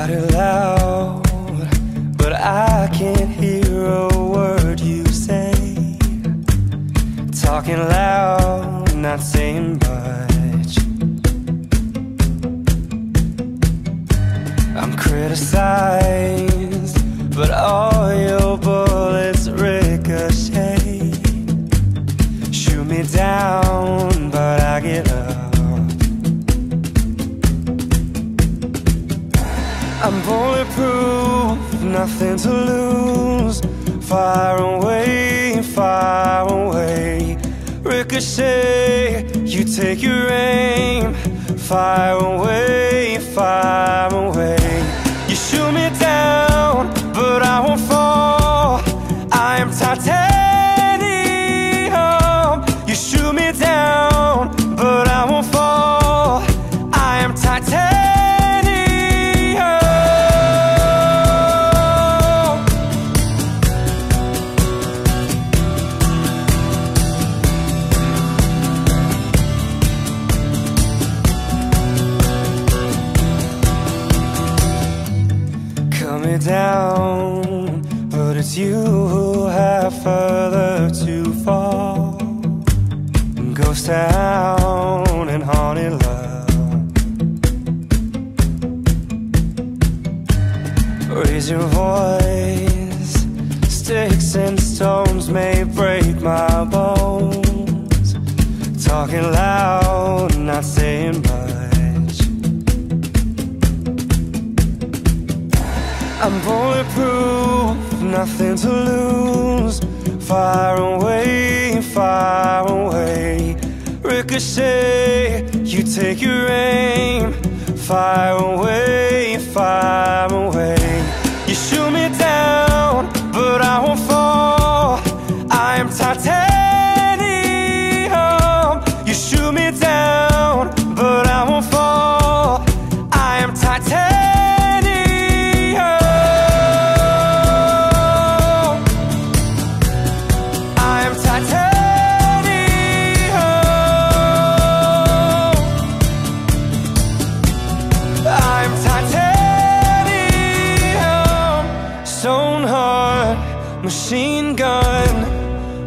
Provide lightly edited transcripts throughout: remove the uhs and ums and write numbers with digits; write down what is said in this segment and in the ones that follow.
shout it loud, but I can't hear a word you say. Talking loud, not saying much. I'm criticized, but all your bullets ricochet. Shoot me down, but I get up. I'm bulletproof, nothing to lose. Far away, far away. Ricochet, you take your aim. Far away, far away. You shoot me down, but I won't fall. I am titanium. You shoot me down, but I won't fall. I am titanium. Me down, but it's you who have further to fall. Ghost town and haunted love. Raise your voice. Sticks and stones may break my bones. Talking loud, not saying much. I'm bulletproof, nothing to lose. Far away, far away. Ricochet, you take your aim. Far away, far away. You shoot me down, but I won't fall. I am titanium. You shoot me down, but I won't fall. I am titanium. Stone heart, machine gun,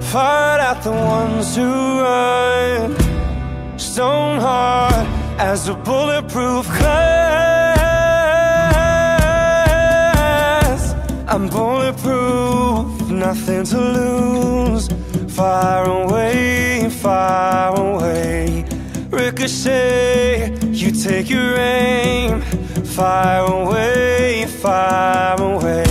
fired at the ones who run. Stone heart as a bulletproof glass. I'm bulletproof, nothing to lose. Far away, far away. Ricochet, you take your aim. Far away, far away.